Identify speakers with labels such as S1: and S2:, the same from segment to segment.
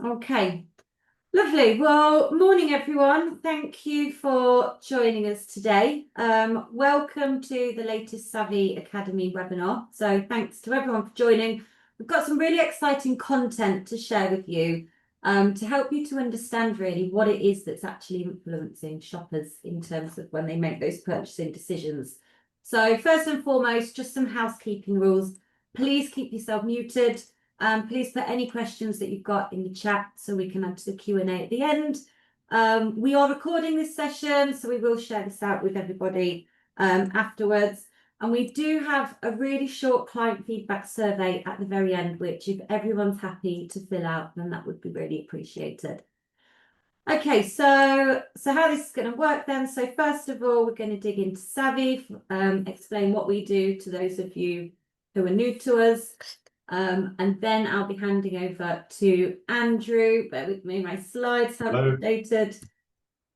S1: Okay, lovely. Well, morning everyone. Thank you for joining us today. Welcome to the latest Savvy Academy webinar. So thanks to everyone for joining. We've got some really exciting content to share with you to help you to understand really what it is that's actually influencing shoppers in terms of when they make those purchasing decisions. So first and foremost, just some housekeeping rules. Please keep yourself muted. Please put any questions that you've got in the chat so we can answer the Q&A at the end. We are recording this session, so we will share this out with everybody afterwards. And we do have a really short client feedback survey at the very end, which if everyone's happy to fill out, then that would be really appreciated. Okay, so how this is going to work then. So first of all, we're going to dig into Savvy, explain what we do to those of you who are new to us. And then I'll be handing over to Andrew. Bear with me, my slides haven't updated.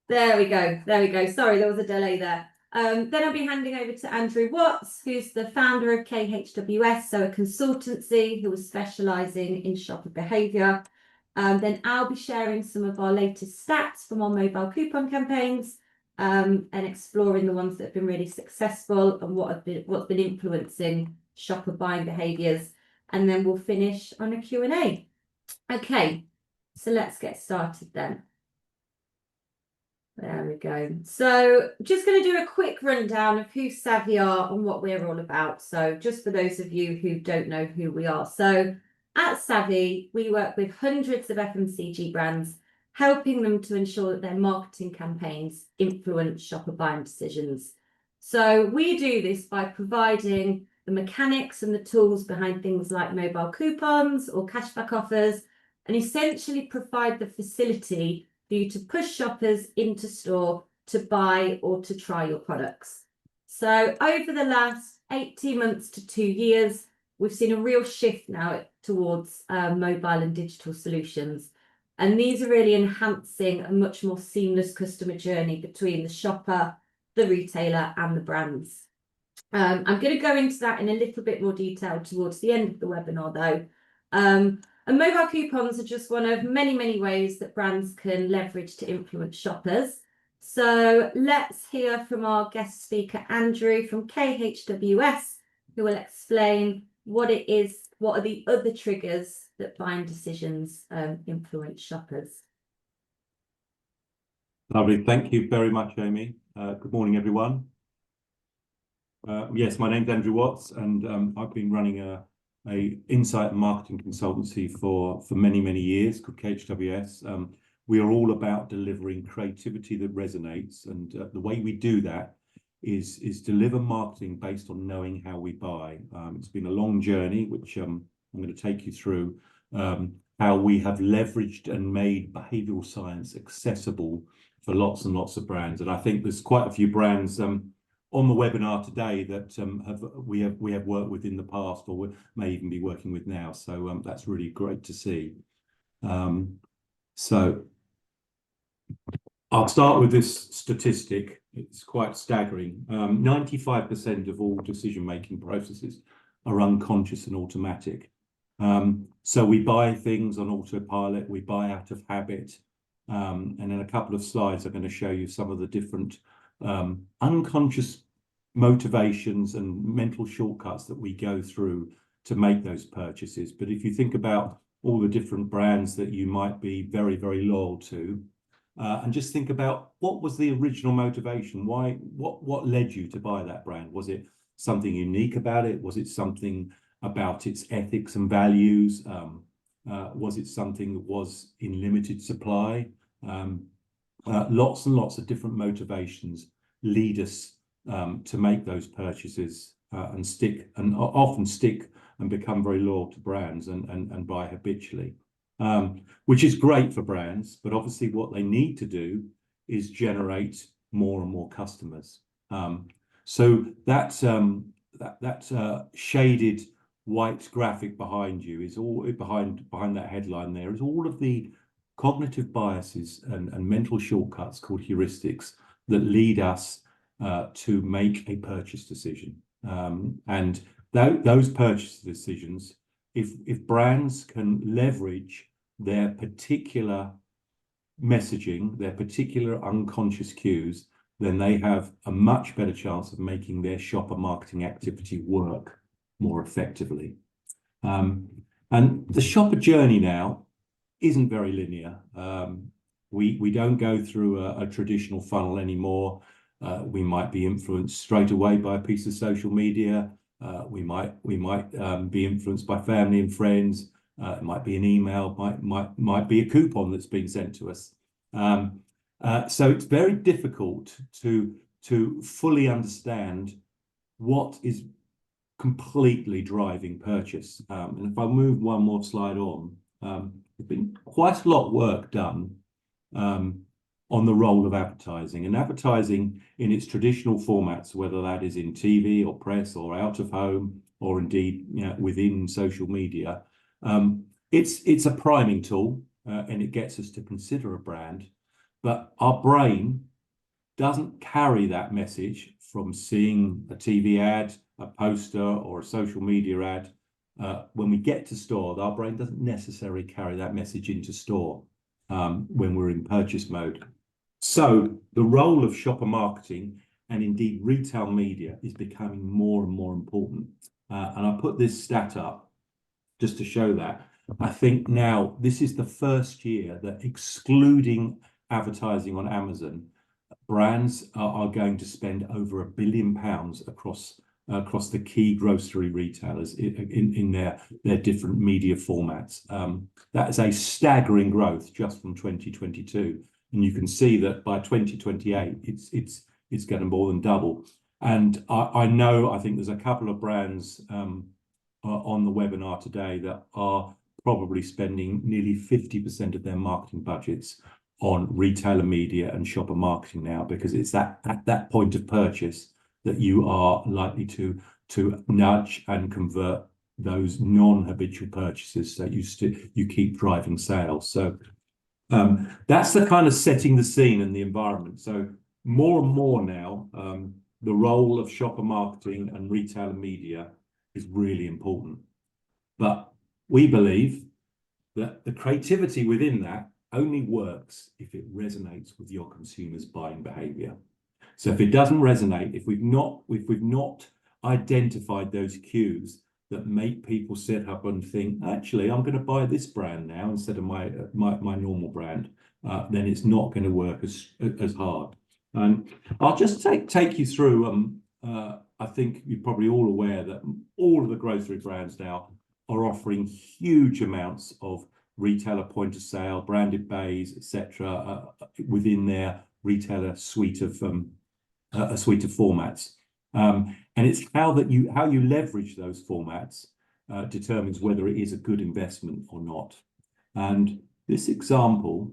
S1: There we go. Sorry, there was a delay there. Then I'll be handing over to Andrew Watts, who's the founder of KHWS, so a consultancy who is specialising in shopper behaviour. Then I'll be sharing some of our latest stats from our mobile coupon campaigns and exploring the ones that have been really successful and what's been influencing shopper buying behaviours. And then we'll finish on a Q&A. Okay, so let's get started then. There we go. So just going to do a quick rundown of who Savvy are and what we're all about. So just for those of you who don't know who we are. So at Savvy, we work with hundreds of FMCG brands, helping them to ensure that their marketing campaigns influence shopper buying decisions. So we do this by providing the mechanics and the tools behind things like mobile coupons or cashback offers, and essentially provide the facility for you to push shoppers into store to buy or to try your products. So over the last 18 months to 2 years, we've seen a real shift now towards mobile and digital solutions. And these are really enhancing a much more seamless customer journey between the shopper, the retailer and the brands. I'm going to go into that in a little bit more detail towards the end of the webinar though. And mobile coupons are just one of many, many ways that brands can leverage to influence shoppers. So let's hear from our guest speaker, Andrew from KHWS, who will explain what it is, what are the other triggers that buying decisions influence shoppers.
S2: Lovely. Thank you very much, Amy. Good morning, everyone. Yes, my name's Andrew Watts, and I've been running a insight and marketing consultancy for many, many years called KHWS. We are all about delivering creativity that resonates, and the way we do that is deliver marketing based on knowing how we buy. It's been a long journey, which I'm going to take you through, how we have leveraged and made behavioural science accessible for lots and lots of brands. And I think there's quite a few brands on the webinar today that we have worked with in the past, or we may even be working with now. So that's really great to see. So I'll start with this statistic. It's quite staggering. 95% of all decision-making processes are unconscious and automatic. So we buy things on autopilot, we buy out of habit. And in a couple of slides, I'm going to show you some of the different unconscious motivations and mental shortcuts that we go through to make those purchases. But if you think about all the different brands that you might be very, very loyal to, and just think about what was the original motivation? What led you to buy that brand? Was it something unique about it? Was it something about its ethics and values? Was it something that was in limited supply? Lots and lots of different motivations lead us to make those purchases and often stick and become very loyal to brands and buy habitually, which is great for brands. But obviously what they need to do is generate more and more customers. So that shaded white graphic behind you is all behind that headline. There is all of the cognitive biases and mental shortcuts called heuristics that lead us to make a purchase decision. And those purchase decisions, if brands can leverage their particular messaging, their particular unconscious cues, then they have a much better chance of making their shopper marketing activity work more effectively. And the shopper journey now isn't very linear. We don't go through a traditional funnel anymore. We might be influenced straight away by a piece of social media. We might be influenced by family and friends. It might be an email, might be a coupon that's been sent to us. So it's very difficult to fully understand what is completely driving purchase. And if I move one more slide on, there's been quite a lot of work done on the role of advertising, and advertising in its traditional formats, whether that is in TV or press or out of home or indeed within social media. It's a priming tool, and it gets us to consider a brand, but our brain doesn't carry that message from seeing a TV ad, a poster, or a social media ad. When we get to store, our brain doesn't necessarily carry that message into store when we're in purchase mode. So the role of shopper marketing and indeed retail media is becoming more and more important. And I put this stat up just to show that. I think now this is the first year that, excluding advertising on Amazon, brands are going to spend over £1 billion across the key grocery retailers in their different media formats. That is a staggering growth just from 2022, and you can see that by 2028 it's going to more than double. And I think there's a couple of brands on the webinar today that are probably spending nearly 50% of their marketing budgets on retailer media and shopper marketing now, because it's at that point of purchase that you are likely to nudge and convert those non-habitual purchases, so you keep driving sales. So that's the kind of setting the scene and the environment. So more and more now, the role of shopper marketing and retailer media is really important. But we believe that the creativity within that only works if it resonates with your consumers' buying behavior. So if it doesn't resonate, if we've not identified those cues that make people sit up and think, actually, I'm going to buy this brand now instead of my normal brand, then it's not going to work as hard. And I'll just take you through. I think you're probably all aware that all of the grocery brands now are offering huge amounts of retailer point of sale, branded bays, etc., within their retailer suite of formats. And it's how you leverage those formats determines whether it is a good investment or not. And this example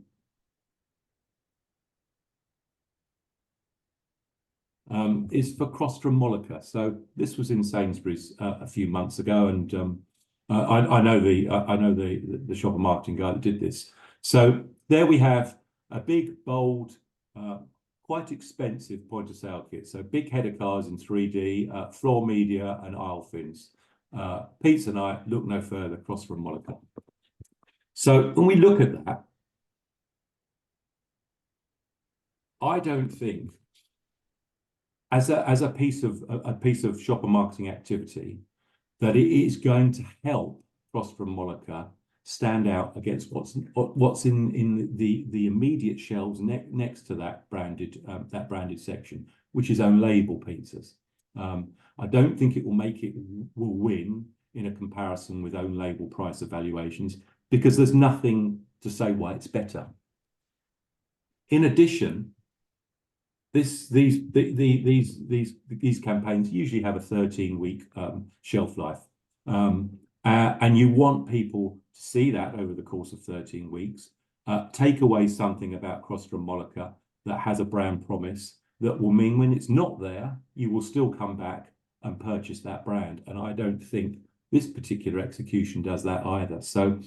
S2: is for Crostron-Molica. So this was in Sainsbury's a few months ago, and I know the shopper marketing guy that did this. So there we have a big, bold, quite expensive point of sale kit. So big header cards in 3D, floor media and aisle fins. Pizza night, look no further, Crostron-Molica. So when we look at that, I don't think as a piece of shopper marketing activity that it is going to help Crostron-Molica stand out against what's in the immediate shelves next to that branded section, which is own label pizzas. I don't think it will win in a comparison with own label price evaluations, because there's nothing to say why it's better. In addition, these campaigns usually have a 13-week shelf life, and you want people to see that over the course of 13 weeks, take away something about Crostron-Molica that has a brand promise that will mean when it's not there, you will still come back and purchase that brand. And I don't think this particular execution does that either. So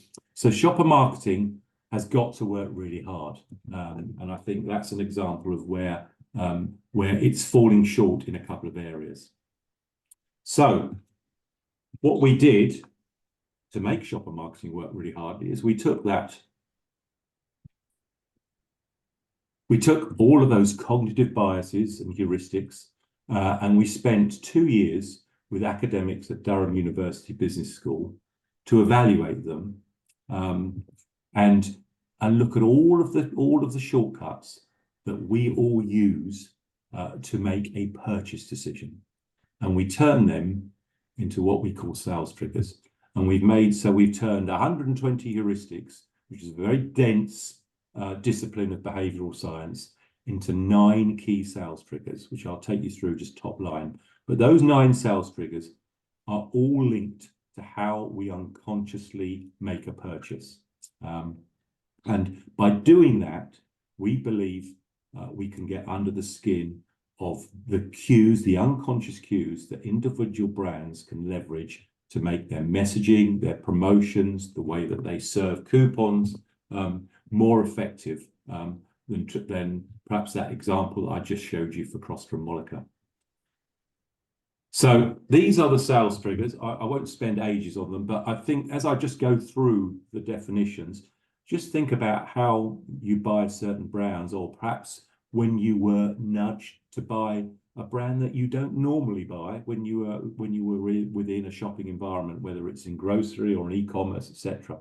S2: shopper marketing has got to work really hard, and I think that's an example of where it's falling short in a couple of areas. So what we did to make shopper marketing work really hard is we took that We took all of those cognitive biases and heuristics, and we spent 2 years with academics at Durham University Business School to evaluate them, and look at all of the shortcuts that we all use to make a purchase decision, and we turn them into what we call sales triggers. And we've turned 120 heuristics, which is a very dense discipline of behavioural science, into 9 key sales triggers, which I'll take you through just top line. But those 9 sales triggers are all linked to how we unconsciously make a purchase. And by doing that, we believe we can get under the skin of the cues, the unconscious cues that individual brands can leverage to make their messaging, their promotions, the way that they serve coupons more effective than perhaps that example that I just showed you for Crostron Molica. So these are the sales triggers. I won't spend ages on them, but I think as I just go through the definitions, just think about how you buy certain brands, or perhaps when you were nudged to buy a brand that you don't normally buy when you were within a shopping environment, whether it's in grocery or in e-commerce, etc.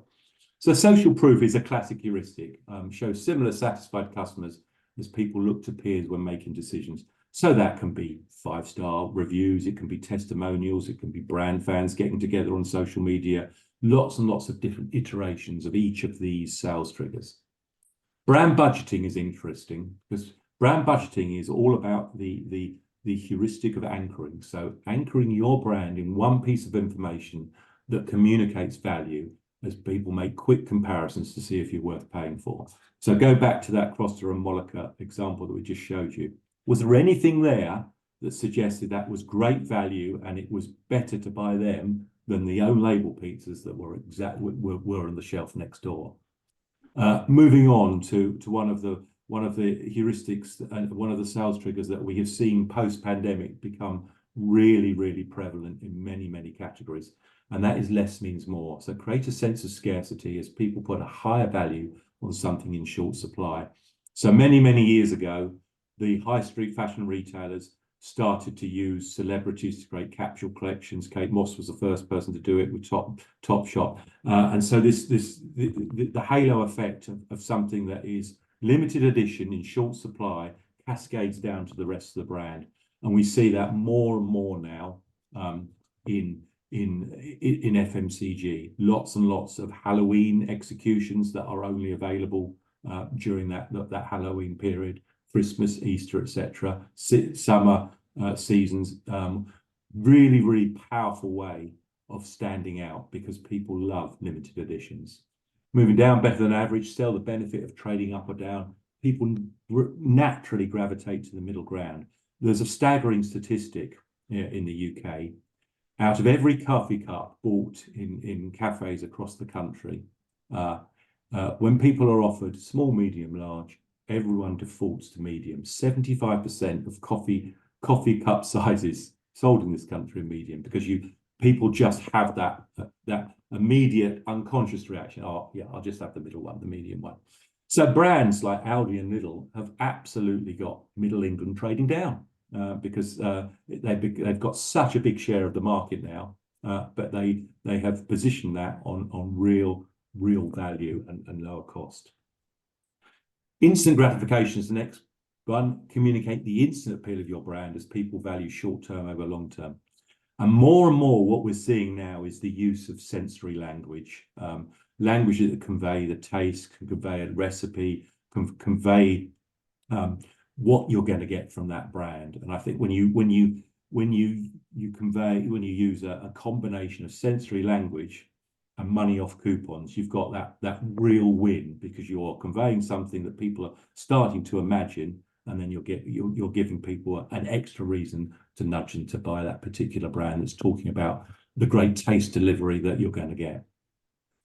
S2: So social proof is a classic heuristic, shows similar satisfied customers as people look to peers when making decisions. So that can be 5-star reviews, it can be testimonials, it can be brand fans getting together on social media, lots and lots of different iterations of each of these sales triggers. Brand budgeting is interesting because brand budgeting is all about the heuristic of anchoring. So anchoring your brand in one piece of information that communicates value as people make quick comparisons to see if you're worth paying for. So go back to that Crostron Molica example that we just showed you. Was there anything there that suggested that was great value and it was better to buy them than the own label pizzas that were on the shelf next door? Moving on to one of the heuristics and one of the sales triggers that we have seen post-pandemic become really, really prevalent in many categories, and that is less means more. So create a sense of scarcity as people put a higher value on something in short supply. So many years ago, the high street fashion retailers started to use celebrities to create capsule collections. Kate Moss was the first person to do it with Topshop. And so the halo effect of something that is limited edition in short supply cascades down to the rest of the brand. And we see that more and more now in FMCG. Lots and lots of Halloween executions that are only available during that Halloween period. Christmas, Easter, etc., summer seasons, really powerful way of standing out because people love limited editions. Moving down, better than average, sell the benefit of trading up or down. People naturally gravitate to the middle ground. There's a staggering statistic in the UK. Out of every coffee cup bought in cafes across the country, when people are offered small, medium, large, everyone defaults to medium. 75% of coffee cup sizes sold in this country are medium because people just have that immediate unconscious reaction. Oh yeah, I'll just have the middle one, the medium one. So brands like Aldi and Lidl have absolutely got Middle England trading down because they've got such a big share of the market now, but they have positioned that on real value and lower cost. Instant gratification is the next one. Communicate the instant appeal of your brand as people value short-term over long-term. And more what we're seeing now is the use of sensory language, language that convey the taste, can convey a recipe, can convey what you're going to get from that brand. And I think when you use a combination of sensory language and money off coupons, you've got that real win because you're conveying something that people are starting to imagine, and then you're giving people an extra reason to nudge them to buy that particular brand that's talking about the great taste delivery that you're going to get.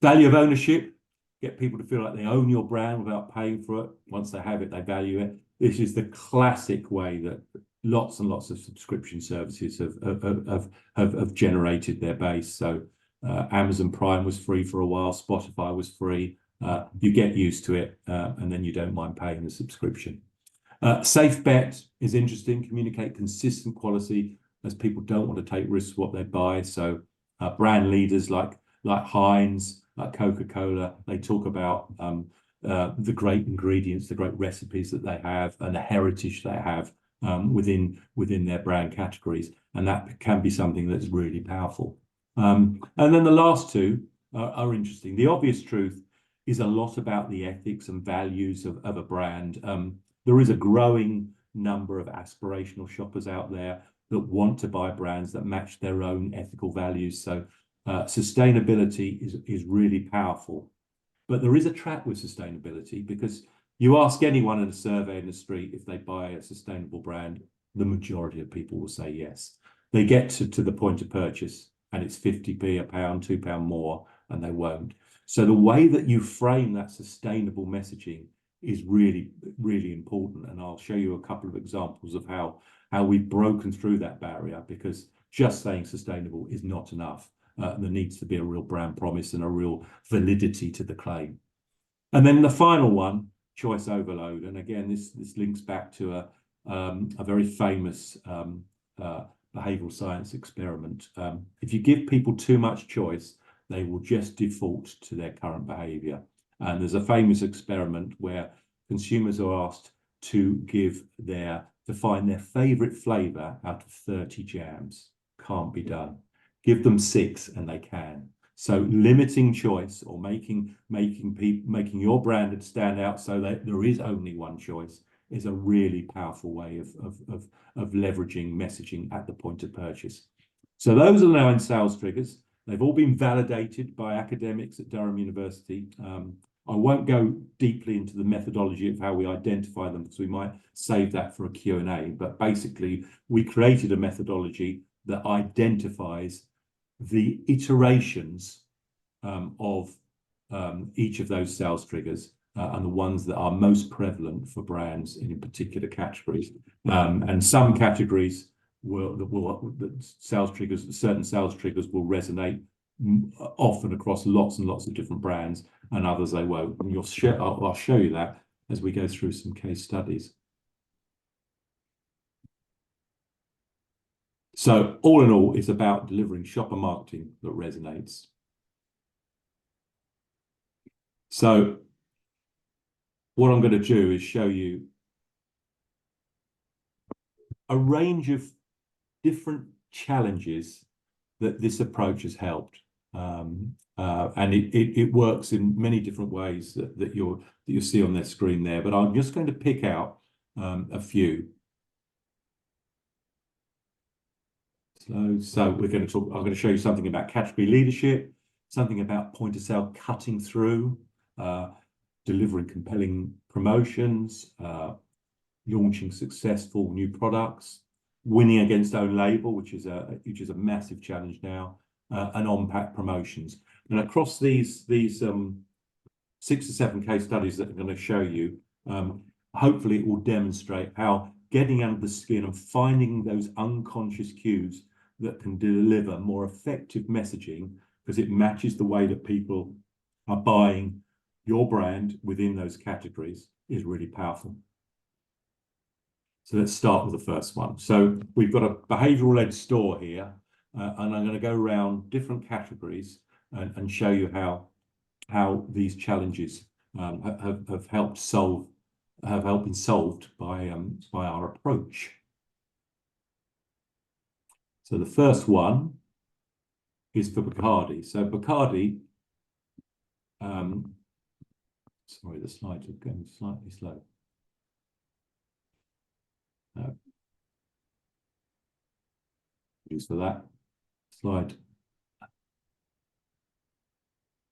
S2: Value of ownership, get people to feel like they own your brand without paying for it. Once they have it, they value it. This is the classic way that lots and lots of subscription services have generated their base. So Amazon Prime was free for a while, Spotify was free. You get used to it, and then you don't mind paying the subscription. Safe bet is interesting. Communicate consistent quality, as people don't want to take risks what they buy. So brand leaders like Heinz, like Coca-Cola, they talk about the great ingredients, the great recipes that they have, and the heritage they have within their brand categories, and that can be something that's really powerful. And then the last two are interesting. The obvious truth is a lot about the ethics and values of a brand. There is a growing number of aspirational shoppers out there that want to buy brands that match their own ethical values. So sustainability is really powerful. But there is a trap with sustainability, because you ask anyone in a survey in the street if they buy a sustainable brand, the majority of people will say yes. They get to the point of purchase and it's 50p, a pound, £2 more, and they won't. So the way that you frame that sustainable messaging is really, really important. And I'll show you a couple of examples of how we've broken through that barrier, because just saying sustainable is not enough. There needs to be a real brand promise and a real validity to the claim. And then the final one, choice overload. And again, this links back to a very famous behavioural science experiment. If you give people too much choice, they will just default to their current behaviour. And there's a famous experiment where consumers are asked to find their favourite flavour out of 30 jams. Can't be done. Give them 6 and they can. So limiting choice, or making your brand stand out so that there is only one choice, is a really powerful way of leveraging messaging at the point of purchase. So those are now in sales triggers. They've all been validated by academics at Durham University. I won't go deeply into the methodology of how we identify them, because we might save that for a Q&A. But basically, we created a methodology that identifies the iterations of each of those sales triggers and the ones that are most prevalent for brands in particular categories. And some categories certain sales triggers will resonate often across lots and lots of different brands, and others they won't. And I'll show you that as we go through some case studies. So all in all, it's about delivering shopper marketing that resonates. So what I'm going to do is show you a range of different challenges that this approach has helped. And it works in many different ways that you'll see on their screen there. But I'm just going to pick out a few. So I'm going to show you something about category leadership, something about point of sale cutting through, delivering compelling promotions, launching successful new products, winning against own label, which is a massive challenge now, and on-pack promotions. And across these 6 or 7 case studies that I'm going to show you, hopefully it will demonstrate how getting under the skin and finding those unconscious cues that can deliver more effective messaging, because it matches the way that people are buying your brand within those categories, is really powerful. So let's start with the first one. So we've got a behavioural-led store here, and I'm going to go around different categories and show you how these challenges have been solved by our approach. So the first one is for Bacardi. So Bacardi, sorry, the slides are going slightly slow. Thanks for that slide.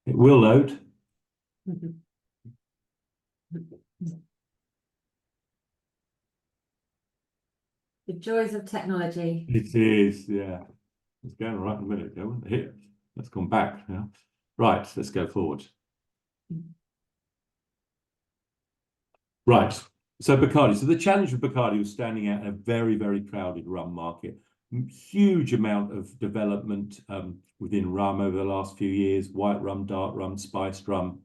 S2: It will load.
S1: The joys of technology.
S2: It is, yeah. It's going right in a minute ago, wasn't it? Here, let's come back now. Right, let's go forward. Right, so Bacardi. So the challenge with Bacardi was standing out in a very, very crowded rum market. Huge amount of development within rum over the last few years: white rum, dark rum, spiced rum,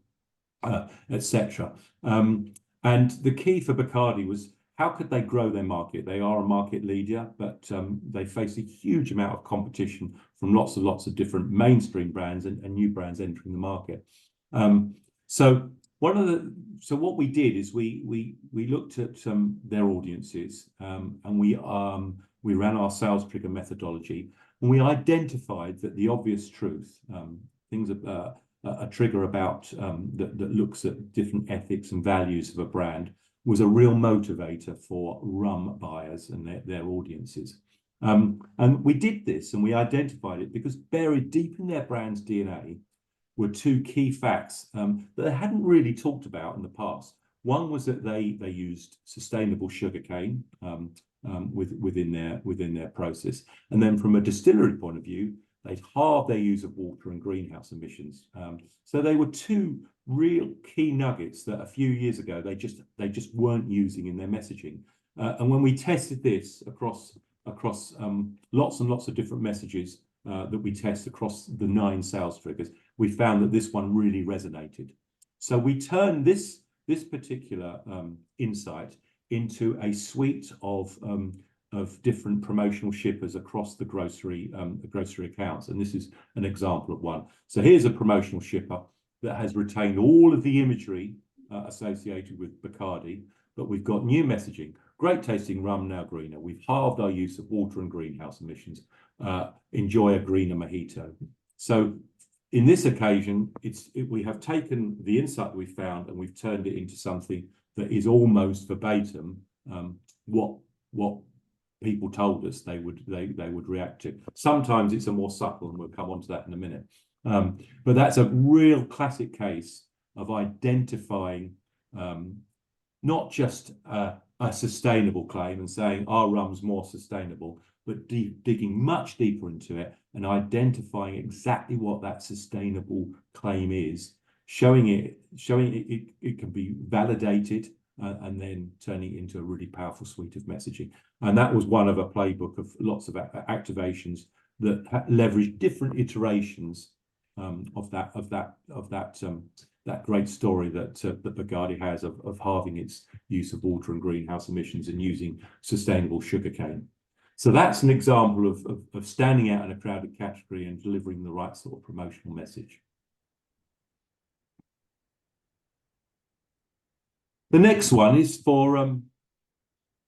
S2: etc. And the key for Bacardi was how could they grow their market? They are a market leader, but they face a huge amount of competition from lots of different mainstream brands and new brands entering the market. So what we did is we looked at their audiences, and we ran our sales trigger methodology, and we identified that the obvious truth, things a trigger about that looks at different ethics and values of a brand, was a real motivator for rum buyers and their audiences. And we did this, and we identified it because buried deep in their brand's DNA were two key facts that they hadn't really talked about in the past. One was that they used sustainable sugarcane within their process, and then from a distillery point of view, they'd halved their use of water and greenhouse emissions. So they were two real key nuggets that a few years ago they just weren't using in their messaging. And when we tested this across lots and lots of different messages that we test across the 9 sales triggers, we found that this one really resonated. So we turned this particular insight into a suite of different promotional shippers across the grocery accounts, and this is an example of one. So here's a promotional shipper that has retained all of the imagery associated with Bacardi, but we've got new messaging. Great tasting rum, now greener. We've halved our use of water and greenhouse emissions. Enjoy a greener mojito. So in this occasion, we have taken the insight that we found and we've turned it into something that is almost verbatim what people told us they would react to. Sometimes it's a more subtle, and we'll come on to that in a minute. But that's a real classic case of identifying not just a sustainable claim and saying our rum's more sustainable, but digging much deeper into it and identifying exactly what that sustainable claim is, showing it can be validated, and then turning it into a really powerful suite of messaging. And that was one of a playbook of lots of activations that leverage different iterations of that great story that Bacardi has of halving its use of water and greenhouse emissions and using sustainable sugarcane. So that's an example of standing out in a crowded category and delivering the right sort of promotional message. The next one is for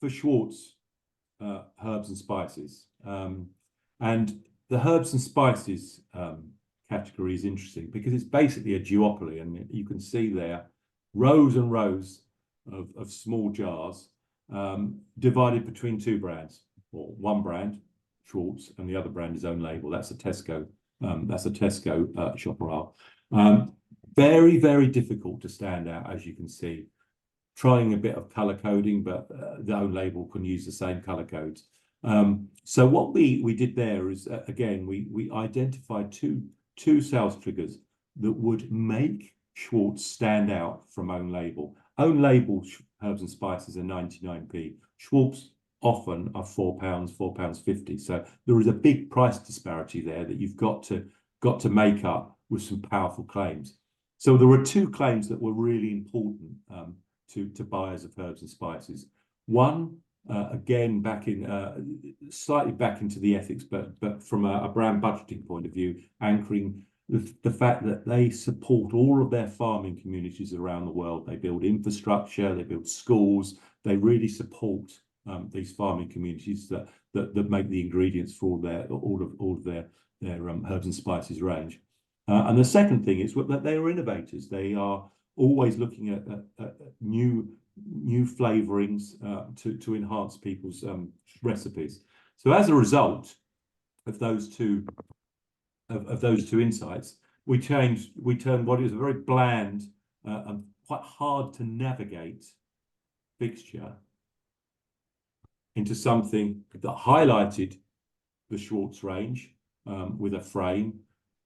S2: Schwartz herbs and spices, and the herbs and spices category is interesting because it's basically a duopoly, and you can see there rows and rows of small jars divided between 2 brands, or one brand, Schwartz, and the other brand is own label. That's a Tesco. Shopper aisle. Very, very difficult to stand out, as you can see. Trying a bit of color coding, but the own label can use the same color codes. So what we did there is again we identified two sales triggers that would make Schwartz stand out from own label. Own label herbs and spices are 99p. Schwartz often are £4, £4.50. So there is a big price disparity there that you've got to make up with some powerful claims. So there were 2 claims that were really important to buyers of herbs and spices. One, again, slightly back into the ethics, but from a brand budgeting point of view, anchoring the fact that they support all of their farming communities around the world. They build infrastructure, they build schools, they really support these farming communities that make the ingredients for all of their herbs and spices range. And the second thing is that they are innovators. They are always looking at new flavorings to enhance people's recipes. So as a result of those two insights, we turned what is a very bland and quite hard to navigate fixture into something that highlighted the Schwartz range with a frame,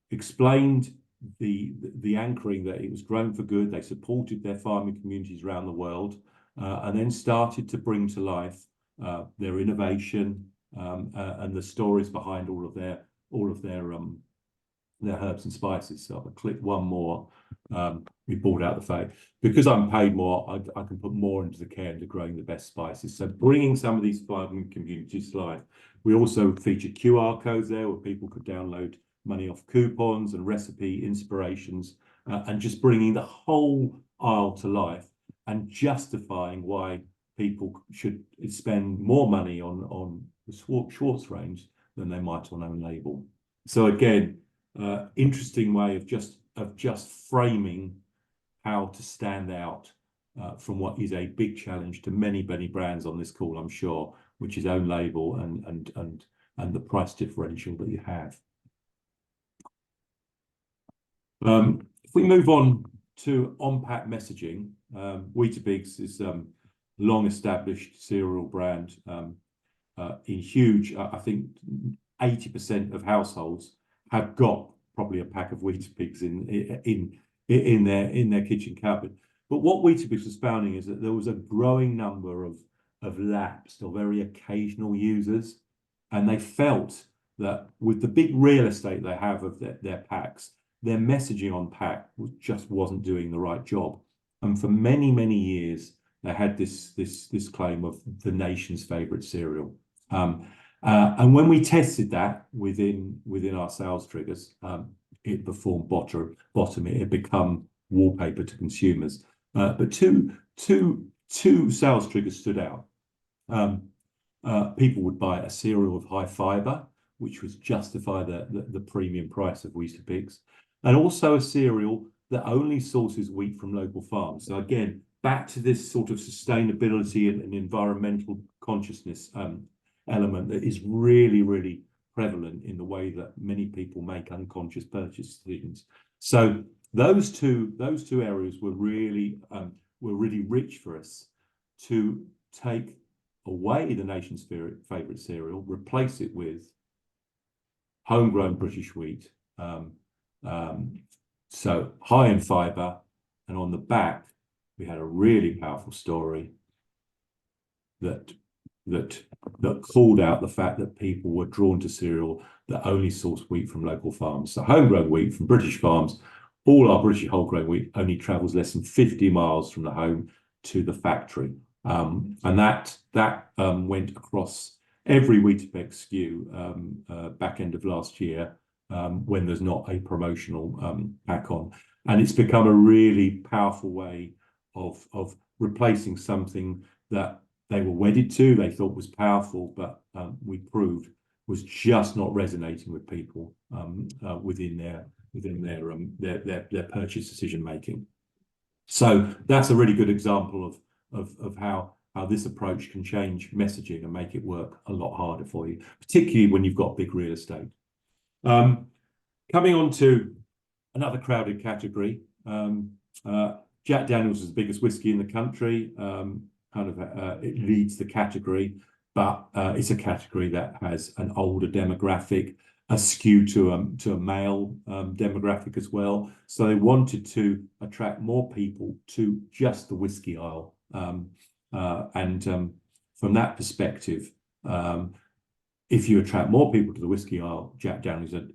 S2: explained the anchoring that it was grown for good. They supported their farming communities around the world, and then started to bring to life their innovation and the stories behind all of their herbs and spices. So I'll click one more. we brought out the fact, because I'm paid more, I can put more into the care into growing the best spices. So bringing some of these farming communities to life. We also featured QR codes there where people could download money off coupons and recipe inspirations, and just bringing the whole aisle to life and justifying why people should spend more money on the Schwartz range than they might on own label. So again, interesting way of just framing how to stand out from what is a big challenge to many brands on this call, I'm sure, which is own label and the price differential that you have. If we move on to on-pack messaging, Weetabix is long established cereal brand in huge, I think 80% of households have got probably a pack of Weetabix in their kitchen cupboard. But what Weetabix was finding is that there was a growing number of lapsed or very occasional users, and they felt that with the big real estate they have of their packs, their messaging on pack just wasn't doing the right job. And for many years, they had this claim of the nation's favourite cereal. And when we tested that within our sales triggers, it performed bottom. It had become wallpaper to consumers. But two sales triggers stood out. People would buy a cereal of high fibre, which was justify the premium price of Weetabix, and also a cereal that only sources wheat from local farms. So again, back to this sort of sustainability and environmental consciousness element that is really prevalent in the way that many people make unconscious purchase decisions. So those two areas were really rich for us to take away the nation's favourite cereal, replace it with homegrown British wheat, so high in fibre, and on the back we had a really powerful story that called out the fact that people were drawn to cereal that only sourced wheat from local farms. So homegrown wheat from British farms. All our British whole grain wheat only travels less than 50 miles from the home to the factory, and that went across every Weetabix SKU back end of last year, when there's not a promotional pack on, and it's become a really powerful way of replacing something that they were wedded to, they thought was powerful, but we proved was just not resonating with people within their purchase decision making. So that's a really good example of how this approach can change messaging and make it work a lot harder for you, particularly when you've got big real estate. Coming on to another crowded category, Jack Daniel's is the biggest whiskey in the country. It leads the category, but it's a category that has an older demographic, a skew to a male demographic as well. So they wanted to attract more people to just the whiskey aisle, and from that perspective, if you attract more people to the whiskey aisle, Jack Daniel's are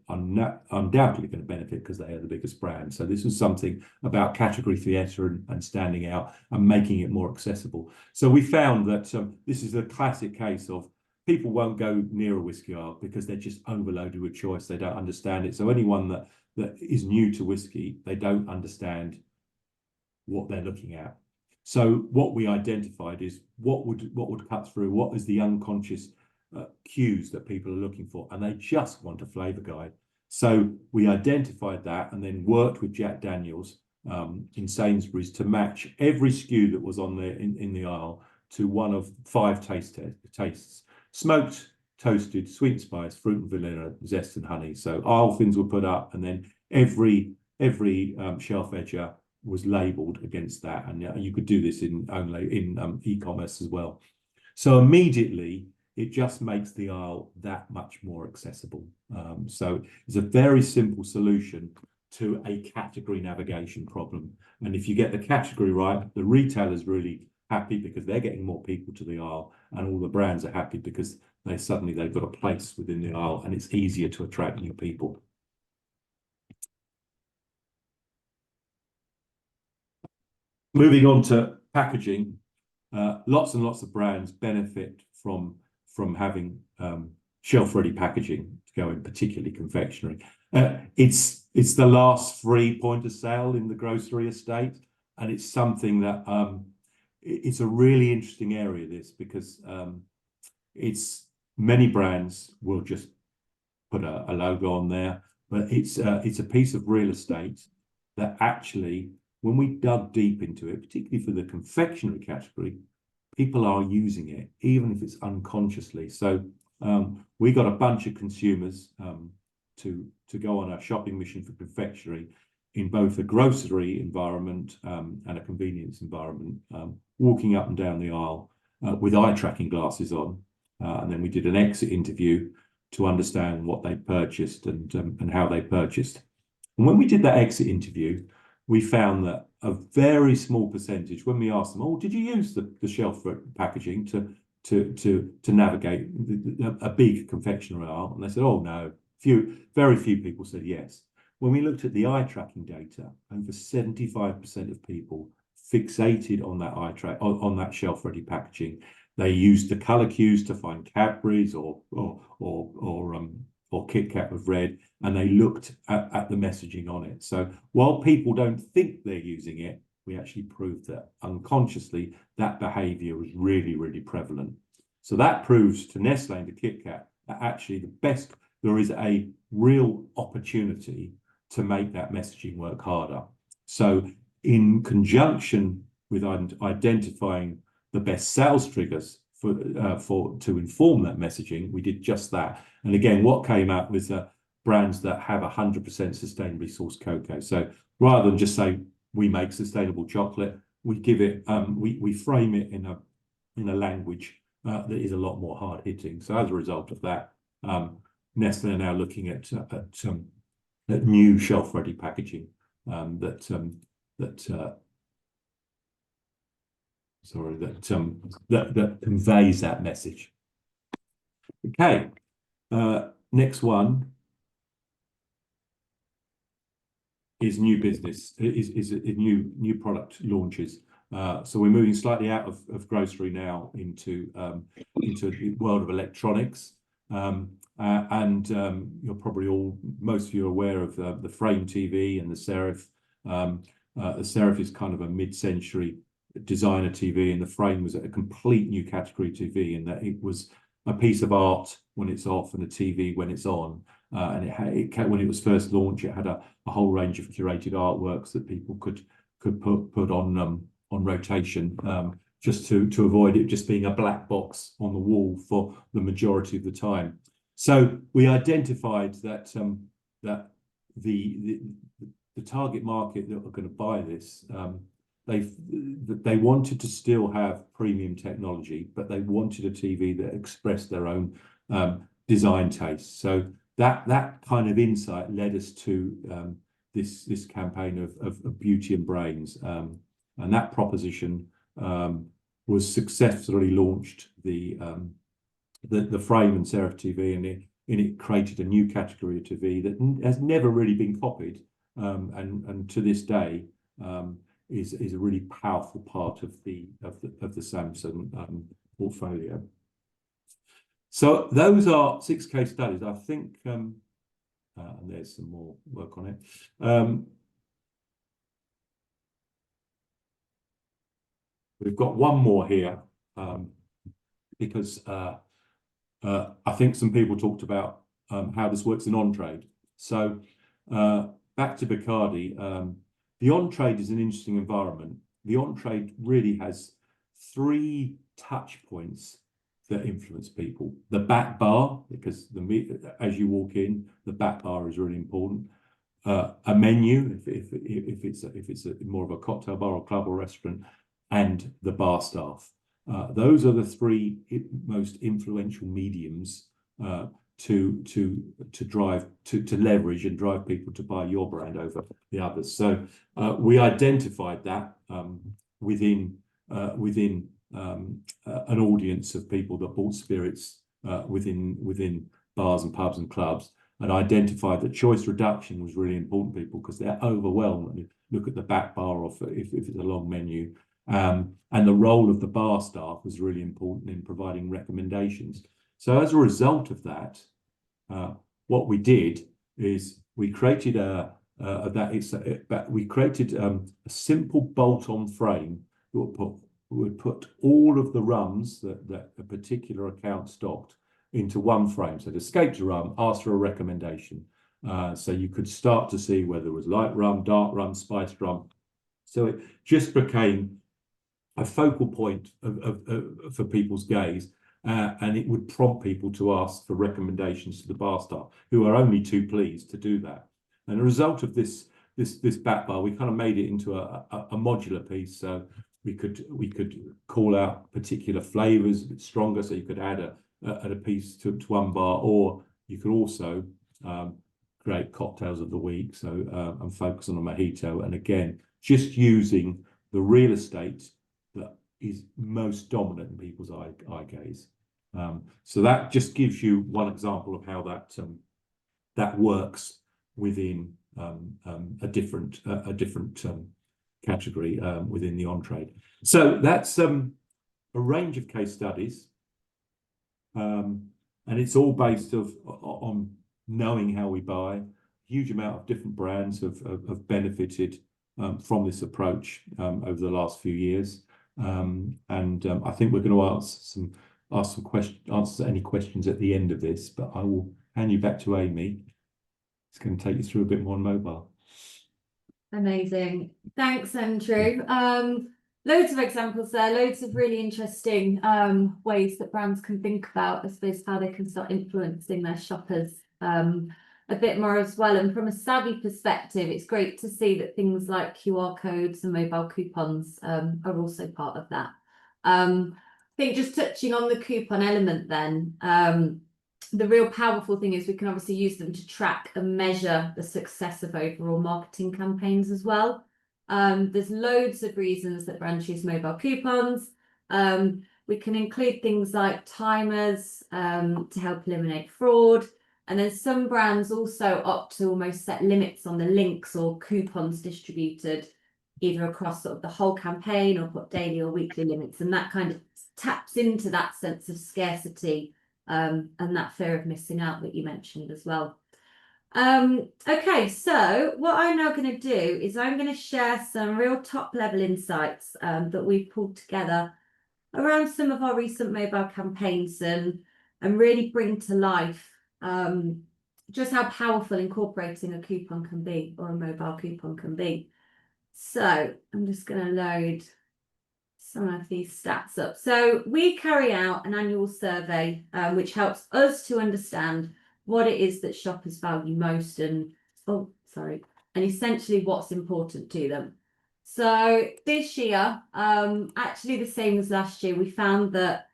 S2: undoubtedly going to benefit because they are the biggest brand. So this was something about category theatre and standing out and making it more accessible. So we found that this is a classic case of people won't go near a whiskey aisle because they're just overloaded with choice. They don't understand it. So anyone that is new to whiskey, they don't understand what they're looking at. So what we identified is what would cut through, what is the unconscious cues that people are looking for, and they just want a flavour guide. So we identified that and then worked with Jack Daniel's in Sainsbury's to match every SKU that was on there in the aisle to one of 5 tastes: smoked, toasted, sweet and spice, fruit and vanilla, zest and honey. So aisle things were put up, and then every shelf edger was labelled against that, and you could do this in e-commerce as well. So immediately it just makes the aisle that much more accessible. So it's a very simple solution to a category navigation problem. And if you get the category right, the retailer's really happy because they're getting more people to the aisle, and all the brands are happy because they've got a place within the aisle, and it's easier to attract new people. Moving on to packaging, lots and lots of brands benefit from having shelf-ready packaging to go in, particularly confectionery. It's the last free point of sale in the grocery estate, and it's something that it's a really interesting area, this, because it's many brands will just put a logo on there, but it's a piece of real estate that actually, when we dug deep into it, particularly for the confectionery category, people are using it, even if it's unconsciously. So we got a bunch of consumers to go on a shopping mission for confectionery in both a grocery environment and a convenience environment, walking up and down the aisle with eye tracking glasses on. And then we did an exit interview to understand what they purchased and how they purchased. And when we did that exit interview, we found that a very small percentage, when we asked them, "Oh, did you use the shelf packaging to navigate a big confectionery aisle?" And they said, "Oh no." Very few people said yes. When we looked at the eye tracking data, over 75% of people fixated on that on that shelf ready packaging. They used the colour cues to find Cadbury's or Kit Kat with red, and they looked at the messaging on it. So while people don't think they're using it, we actually proved that unconsciously that behaviour is really, really prevalent. So that proves to Nestle and to Kit Kat that actually there is a real opportunity to make that messaging work harder. So in conjunction with identifying the best sales triggers to inform that messaging, we did just that. And again, what came out was brands that have 100% sustainably sourced cocoa. So rather than just say we make sustainable chocolate, we give it we frame it in a language that is a lot more hard hitting. So as a result of that, Nestle are now looking at new shelf ready packaging that conveys that message. Okay, next one is new business, is new product launches. So we're moving slightly out of grocery now into the world of electronics. You're probably most of you are aware of the Frame TV and the Serif. The Serif is kind of a mid-century designer TV, and the Frame was a complete new category TV in that it was a piece of art when it's off and a TV when it's on. And when it was first launched, it had a whole range of curated artworks that people could put on rotation, just to avoid it just being a black box on the wall for the majority of the time. So we identified that that the target market that are going to buy this, they wanted to still have premium technology, but they wanted a TV that expressed their own design taste. So that kind of insight led us to this campaign of beauty and brains, and that proposition was successfully launched. The Frame and Serif TV, and it created a new category of TV that has never really been copied, and to this day is a really powerful part of the Samsung portfolio. So those are 6 case studies. I think, and there's some more work on it. We've got one more here because I think some people talked about how this works in on-trade. So back to Bacardi, the on-trade is an interesting environment. The on-trade really has 3 touch points that influence people. The back bar, because as you walk in, the back bar is really important. A menu, if it's more of a cocktail bar or club or restaurant, and the bar staff. Those are the 3 most influential mediums to leverage and drive people to buy your brand over the others. So we identified that within an audience of people that bought spirits within bars and pubs and clubs, and identified that choice reduction was really important to people because they're overwhelmed when you look at the back bar of if it's a long menu. And the role of the bar staff was really important in providing recommendations. So as a result of that, what we did is we created a simple bolt-on frame that would put all of the rums that a particular account stocked into one frame. So it escaped a rum, asked for a recommendation. So you could start to see whether it was light rum, dark rum, spiced rum. So it just became a focal point for people's gaze, and it would prompt people to ask for recommendations to the bar staff, who are only too pleased to do that. And a result of this back bar, we kind of made it into a modular piece. So we could call out particular flavors a bit stronger, so you could add a piece to one bar, or you could also create cocktails of the week. So and focus on a mojito, and again, just using the real estate that is most dominant in people's eye gaze. So that just gives you one example of how that works within a different category within the on-trade. So that's a range of case studies, and it's all based on knowing how we buy. A huge amount of different brands have benefited from this approach over the last few years, and I think we're going to answer any questions at the end of this, but I will hand you back to Amy. It's going to take you through a bit more on mobile.
S1: Amazing. Thanks, Andrew. Loads of examples there, loads of really interesting ways that brands can think about, I suppose, how they can start influencing their shoppers a bit more as well. And from a savvy perspective, it's great to see that things like QR codes and mobile coupons are also part of that. I think just touching on the coupon element then, the real powerful thing is we can obviously use them to track and measure the success of overall marketing campaigns as well. There's loads of reasons that brands use mobile coupons. We can include things like timers to help eliminate fraud. And then some brands also opt to almost set limits on the links or coupons distributed either across sort of the whole campaign or put daily or weekly limits. And that kind of taps into that sense of scarcity and that fear of missing out that you mentioned as well. Okay, so what I'm now going to do is I'm going to share some real top level insights that we've pulled together around some of our recent mobile campaigns and really bring to life just how powerful incorporating a coupon can be, or a mobile coupon can be. So I'm just going to load some of these stats up. So we carry out an annual survey which helps us to understand what it is that shoppers value most and essentially what's important to them. So this year, actually the same as last year, we found that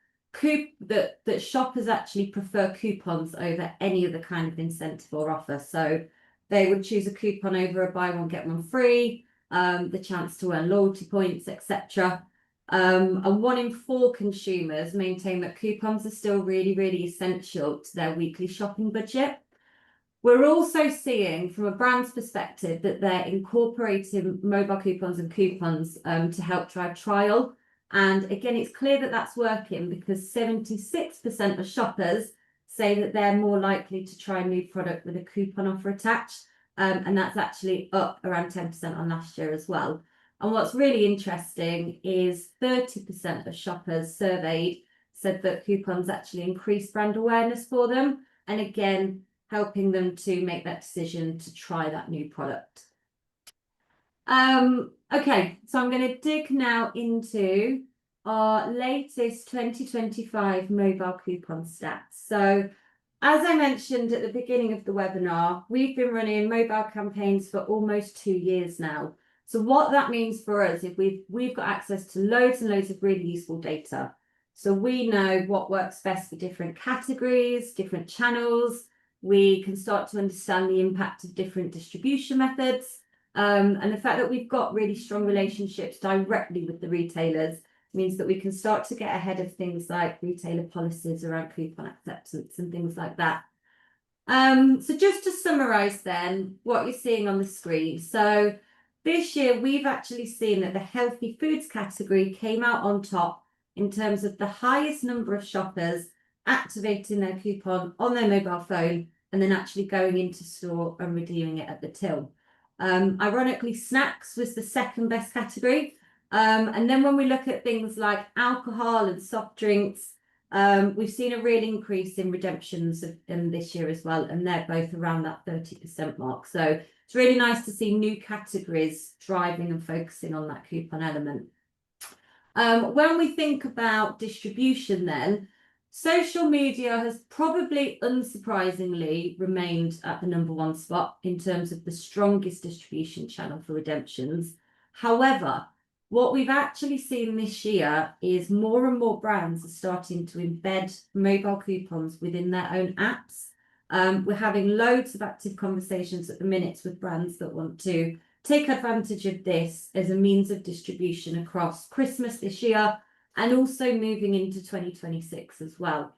S1: that shoppers actually prefer coupons over any other kind of incentive or offer. So they would choose a coupon over a buy one get one free, the chance to earn loyalty points, etc. And 1 in 4 consumers maintain that coupons are still really, really essential to their weekly shopping budget. We're also seeing, from a brand's perspective, that they're incorporating mobile coupons and coupons to help drive trial. And again, it's clear that that's working because 76% of shoppers say that they're more likely to try a new product with a coupon offer attached. And that's actually up around 10% on last year as well. And what's really interesting is 30% of shoppers surveyed said that coupons actually increase brand awareness for them. And again, helping them to make that decision to try that new product. Okay, so I'm going to dig now into our latest 2025 mobile coupon stats. So as I mentioned at the beginning of the webinar, we've been running mobile campaigns for almost 2 years now. So what that means for us is we've got access to loads and loads of really useful data. So we know what works best for different categories, different channels. We can start to understand the impact of different distribution methods. And the fact that we've got really strong relationships directly with the retailers means that we can start to get ahead of things like retailer policies around coupon acceptance and things like that. So just to summarize then what you're seeing on the screen. So this year we've actually seen that the healthy foods category came out on top in terms of the highest number of shoppers activating their coupon on their mobile phone and then actually going into store and redeeming it at the till. Ironically, snacks was the second best category. And then when we look at things like alcohol and soft drinks, we've seen a real increase in redemptions this year as well, and they're both around that 30% mark. So it's really nice to see new categories driving and focusing on that coupon element. When we think about distribution then, social media has probably unsurprisingly remained at the #1 spot in terms of the strongest distribution channel for redemptions. However, what we've actually seen this year is more and more brands are starting to embed mobile coupons within their own apps. We're having loads of active conversations at the minute with brands that want to take advantage of this as a means of distribution across Christmas this year and also moving into 2026 as well.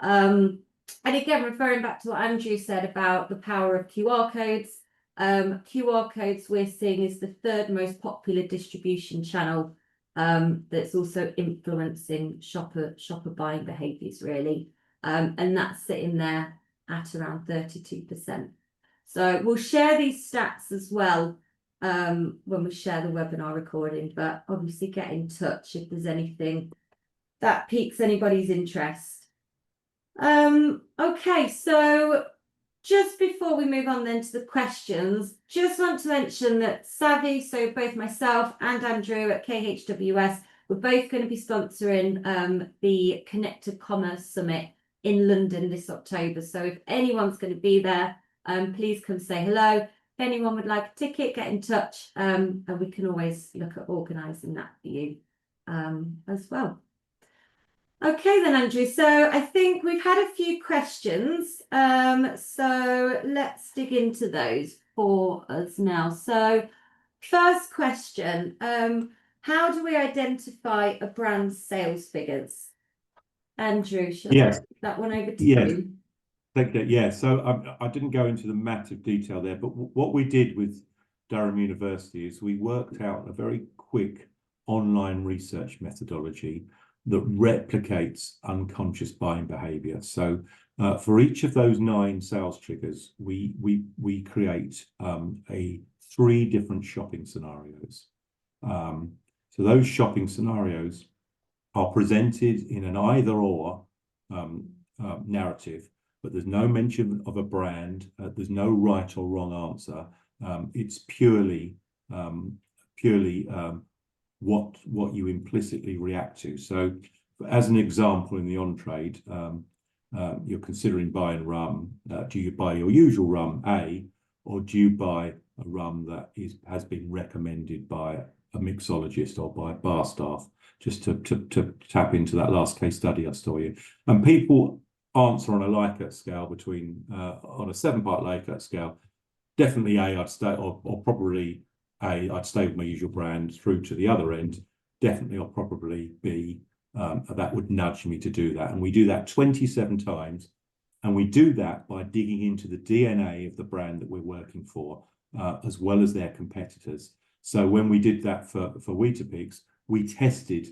S1: And again, referring back to what Andrew said about the power of QR codes, QR codes we're seeing is the third most popular distribution channel that's also influencing shopper buying behaviours really. And that's sitting there at around 32%. So we'll share these stats as well when we share the webinar recording, but obviously get in touch if there's anything that piques anybody's interest. Okay, so just before we move on then to the questions, just want to mention that Savi, so both myself and Andrew at KHWS, we're both going to be sponsoring the Connected Commerce Summit in London this October. So if anyone's going to be there, please come say hello. If anyone would like a ticket, get in touch, and we can always look at organising that for you as well. Okay then, Andrew, so I think we've had a few questions, so let's dig into those for us now. So first question, how do we identify a brand's sales figures? Andrew, shall I take that one over to you?
S2: Yeah, so I didn't go into the massive detail there, but what we did with Durham University is we worked out a very quick online research methodology that replicates unconscious buying behavior. So for each of those 9 sales triggers, we create 3 different shopping scenarios. So those shopping scenarios are presented in an either-or narrative, but there's no mention of a brand. There's no right or wrong answer. It's purely what you implicitly react to. So as an example, in the on-trade, you're considering buying rum. Do you buy your usual rum, A, or do you buy a rum that has been recommended by a mixologist or by bar staff? Just to tap into that last case study I saw you. And people answer on a Likert scale between, on a 7-part Likert scale, definitely A, I'd stay, or probably A, I'd stay with my usual brand, through to the other end, definitely or probably B, that would nudge me to do that. And we do that 27 times. And we do that by digging into the DNA of the brand that we're working for, as well as their competitors. So when we did that for Weetabix, we tested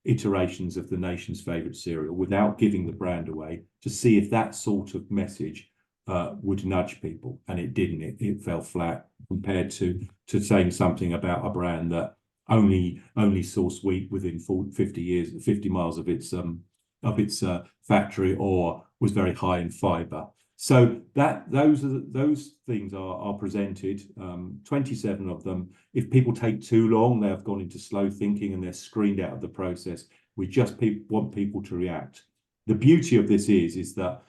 S2: iterations of the nation's favourite cereal without giving the brand away to see if that sort of message would nudge people, and it didn't. It fell flat compared to saying something about a brand that only sourced wheat within 50 miles of its factory, or was very high in fibre. So those things are presented, 27 of them. If people take too long, they have gone into slow thinking and they're screened out of the process. We just want people to react. The beauty of this is that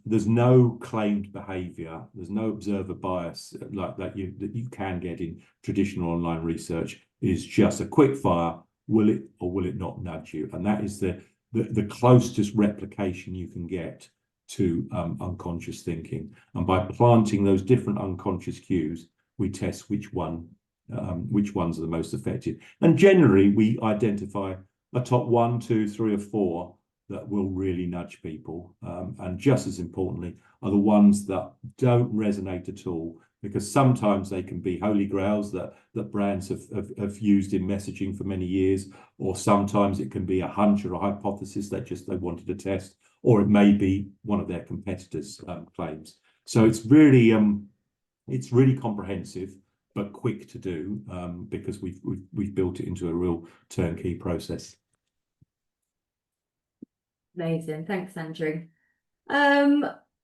S2: there's no claimed behaviour, there's no observer bias like that you can get in traditional online research. It is just a quick fire, will it or will it not nudge you? And that is the closest replication you can get to unconscious thinking. And by planting those different unconscious cues, we test which ones are the most effective. And generally, we identify a top 1, 2, 3, or 4 that will really nudge people. And just as importantly, are the ones that don't resonate at all, because sometimes they can be holy grails that brands have used in messaging for many years, or sometimes it can be a hunch or a hypothesis that just they wanted to test, or it may be one of their competitors' claims. So it's really comprehensive but quick to do, because we've built it into a real turnkey process.
S1: Amazing, thanks, Andrew.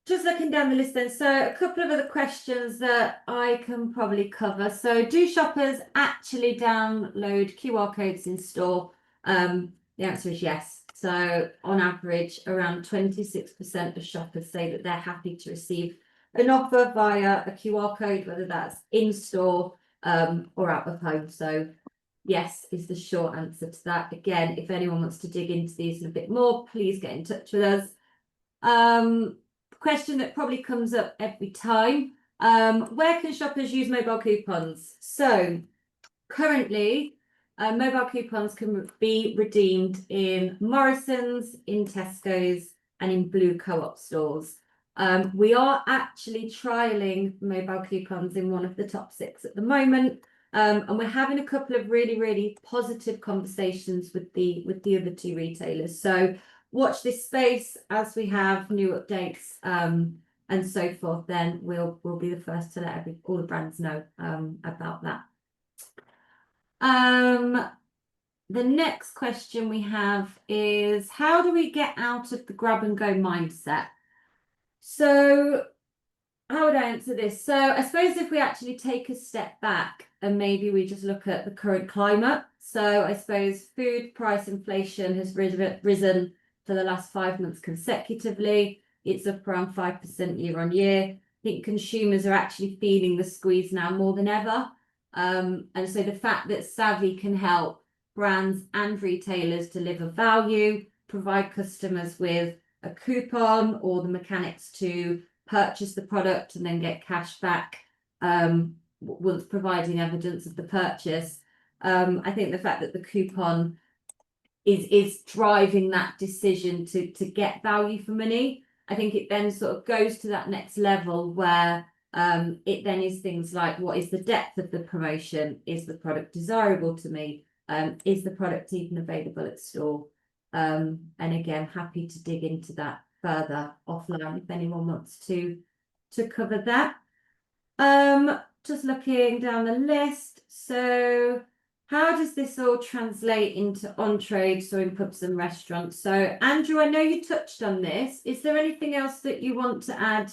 S1: Just looking down the list then, so a couple of other questions that I can probably cover. So, do shoppers actually download QR codes in store? The answer is yes. So on average, around 26% of shoppers say that they're happy to receive an offer via a QR code, whether that's in store or out of home. So yes is the short answer to that. Again, if anyone wants to dig into these a bit more, please get in touch with us. Question that probably comes up every time. Where can shoppers use mobile coupons? So currently, mobile coupons can be redeemed in Morrison's, in Tesco's, and in Blue Co-op stores. We are actually trialling mobile coupons in one of the top 6 at the moment. And we're having a couple of really positive conversations with the other 2 retailers. So watch this space as we have new updates and so forth. Then we'll be the first to let all the brands know about that. The next question we have is, how do we get out of the grab and go mindset? So how would I answer this? So I suppose if we actually take a step back and maybe we just look at the current climate. So I suppose food price inflation has risen for the last 5 months consecutively. It's up around 5% year on year. I think consumers are actually feeling the squeeze now more than ever. And so the fact that Savi can help brands and retailers deliver value, provide customers with a coupon or the mechanics to purchase the product and then get cash back once providing evidence of the purchase. I think the fact that the coupon is driving that decision to get value for money, I think it then sort of goes to that next level where it then is things like, what is the depth of the promotion? Is the product desirable to me? Is the product even available at store? And again, happy to dig into that further offline if anyone wants to cover that. Just looking down the list. So how does this all translate into on-trade, so in pubs and restaurants? So Andrew, I know you touched on this. Is there anything else that you want to add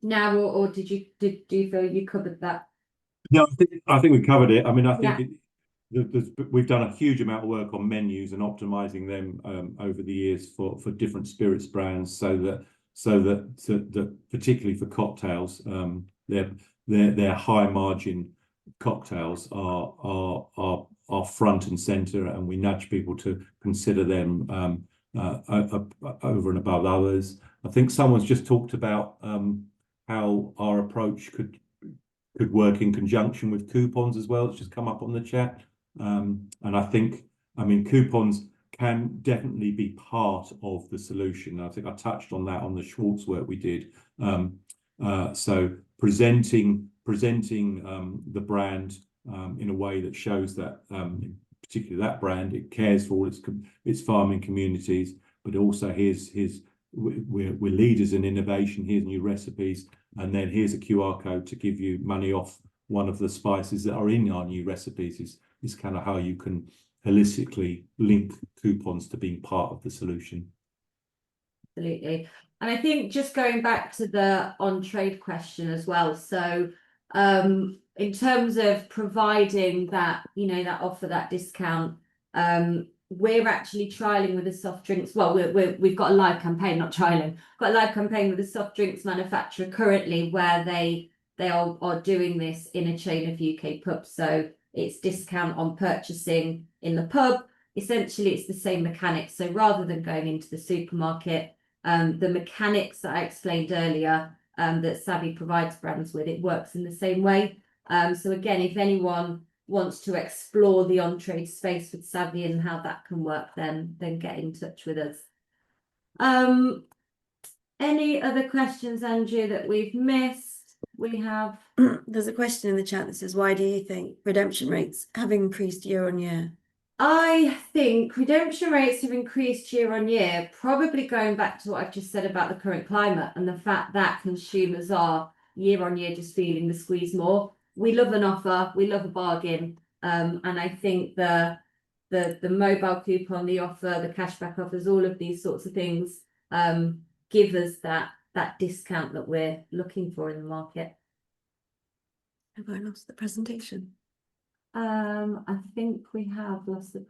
S1: now, or do you feel you covered that?
S2: No, I think we covered it. I mean, I think we've done a huge amount of work on menus and optimizing them over the years for different spirits brands, so that particularly for cocktails, their high margin cocktails are front and center, and we nudge people to consider them over and above others. I think someone's just talked about how our approach could work in conjunction with coupons as well. It's just come up on the chat. And I mean, coupons can definitely be part of the solution. I think I touched on that on the Schwartz work we did. So presenting the brand in a way that shows that, particularly that brand, it cares for all its farming communities, but also we're leaders in innovation. Here's new recipes, and then here's a QR code to give you money off one of the spices that are in our new recipes. Is kind of how you can holistically link coupons to being part of the solution.
S1: Absolutely. And I think just going back to the on-trade question as well. So in terms of providing that, that offer, that discount, we're actually trialing with the soft drinks. Well, we've got a live campaign, not trialing. Got a live campaign with a soft drinks manufacturer currently, where they are doing this in a chain of UK pubs. So it's discount on purchasing in the pub. Essentially, it's the same mechanics. So rather than going into the supermarket, the mechanics that I explained earlier that Savi provides brands with, it works in the same way. So again, if anyone wants to explore the on-trade space with Savi and how that can work, then get in touch with us. Any other questions, Andrew, that we've missed? We have.
S3: There's a question in the chat that says, why do you think redemption rates have increased year on year?
S1: I think redemption rates have increased year on year, probably going back to what I've just said about the current climate and the fact that consumers are year on year just feeling the squeeze more. We love an offer, we love a bargain, and I think the mobile coupon, the offer, the cashback offers, all of these sorts of things give us that discount that we're looking for in the market.
S3: Have I lost the presentation?
S1: I think we have lost the